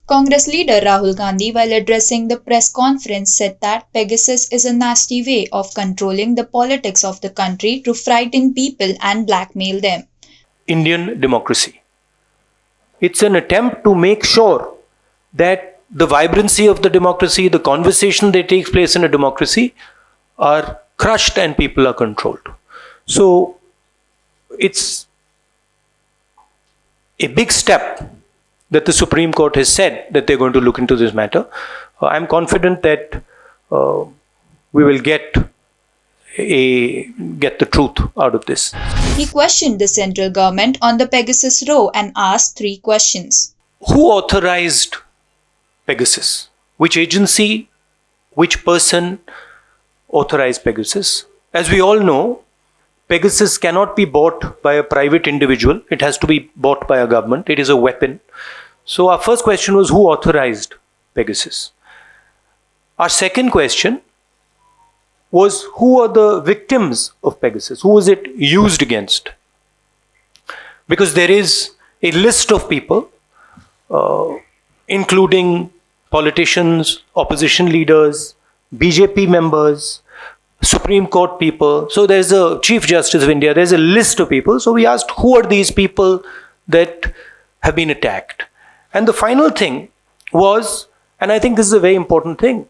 Congress leader Rahul Gandhi, while addressing the press conference, said that Pegasus is a nasty way of controlling the politics of the country to frighten people and blackmail them. Indian democracy. It's an attempt to make sure that the vibrancy of the democracy, the conversation that takes place in a democracy are crushed and people are controlled. So it's a big step that the Supreme Court has said that they're going to look into this matter. I'm confident that we will get the truth out of this. He questioned the central government on the Pegasus row and asked 3 questions. Who authorized Pegasus? Which agency, which person authorized Pegasus? As we all know, Pegasus cannot be bought by a private individual. It has to be bought by a government. It is a weapon. So our first question was, who authorized Pegasus? Our second question was, who are the victims of Pegasus? Who was it used against? Because there is a list of people, including politicians, opposition leaders, BJP members, Supreme Court people. So there's a Chief Justice of India. There's a list of people. So we asked, who are these people that have been attacked? And the final thing was, and I think this is a very important thing,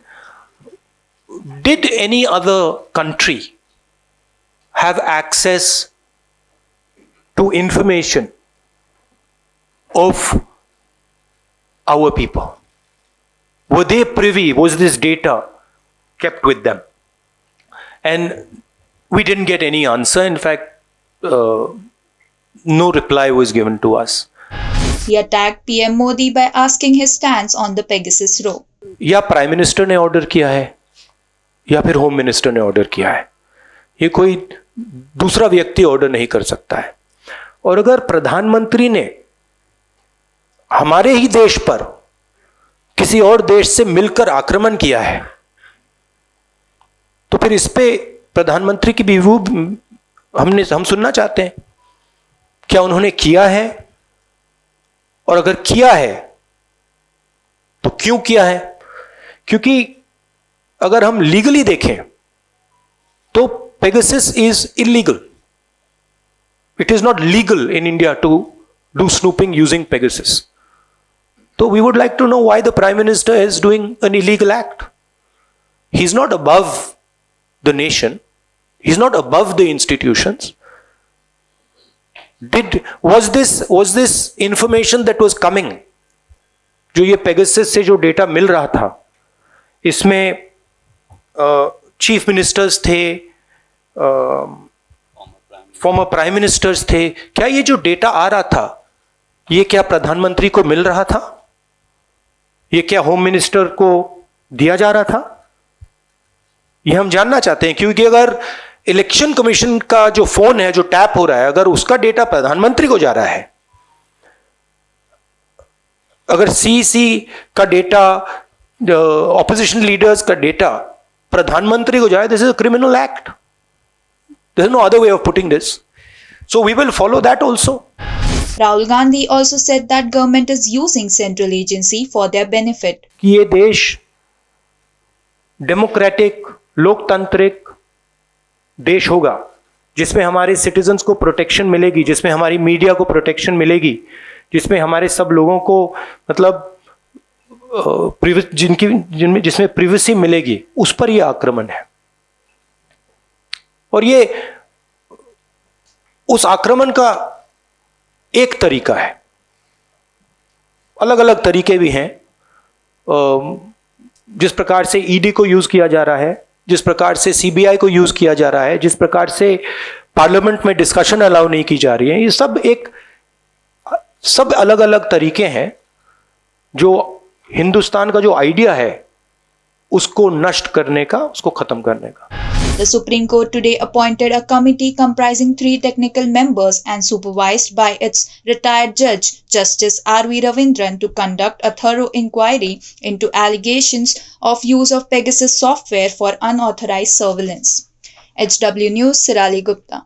did any other country have access to information of our people? Were they privy? Was this data kept with them? And we didn't get any answer. In fact, no reply was given to us. He attacked PM Modi by asking his stance on the Pegasus row. या prime minister ने order किया है या फिर home minister ने order किया है, ये कोई दूसरा व्यक्ति ऑर्डर नहीं कर सकता है. और अगर प्रधानमंत्री ने हमारे ही देश पर किसी और देश से मिलकर आक्रमण किया है, तो फिर इस पे प्रधानमंत्री की व्यू हम सुनना चाहते हैं. क्या उन्होंने किया है? और अगर किया है तो क्यों किया है? क्योंकि अगर हम लीगली देखें तो Pegasus is illegal. It is not legal in India to do snooping using Pegasus. So we would like to know why the Prime Minister is doing an illegal act. He's not above the nation. He's not above the institutions. Was this information that was coming, जो ये Pegasus से जो data मिल रहा था, इसमें chief ministers थे, former prime ministers थे, क्या ये जो डेटा आ रहा था ये क्या प्रधानमंत्री को मिल रहा था? ये क्या होम मिनिस्टर को दिया जा रहा था? ये हम जानना चाहते हैं, क्योंकि अगर इलेक्शन कमीशन का जो फोन है जो टैप हो रहा है, अगर उसका डेटा प्रधानमंत्री को जा रहा है, अगर सीसी का डेटा, ऑपोजिशन लीडर्स का डेटा प्रधानमंत्री को जाए, this is a criminal act. There is no other way of putting this. So we will follow that also. Rahul Gandhi also said that government is using central agency for their benefit. कि ये देश democratic, लोकतांत्रिक देश होगा जिसमें हमारे citizens को protection मिलेगी, जिसमें हमारी मीडिया को प्रोटेक्शन मिलेगी, जिसमें हमारे सब लोगों को मतलब जिसमें प्रिवेसी मिलेगी, उस पर यह आक्रमण है. और ये उस आक्रमण का एक तरीका है. अलग अलग तरीके भी हैं. जिस प्रकार से ईडी को यूज किया जा रहा है, जिस प्रकार से सीबीआई को यूज किया जा रहा है, जिस प्रकार से पार्लियामेंट में डिस्कशन अलाउ नहीं की जा रही है, ये सब अलग अलग तरीके हैं जो हिंदुस्तान का जो आइडिया है उसको नष्ट करने का, उसको खत्म करने का. The Supreme Court today appointed a committee comprising 3 technical members and supervised by its retired judge, Justice R.V. Ravindran, to conduct a thorough inquiry into allegations of use of Pegasus software for unauthorized surveillance. HW News, Sirali Gupta.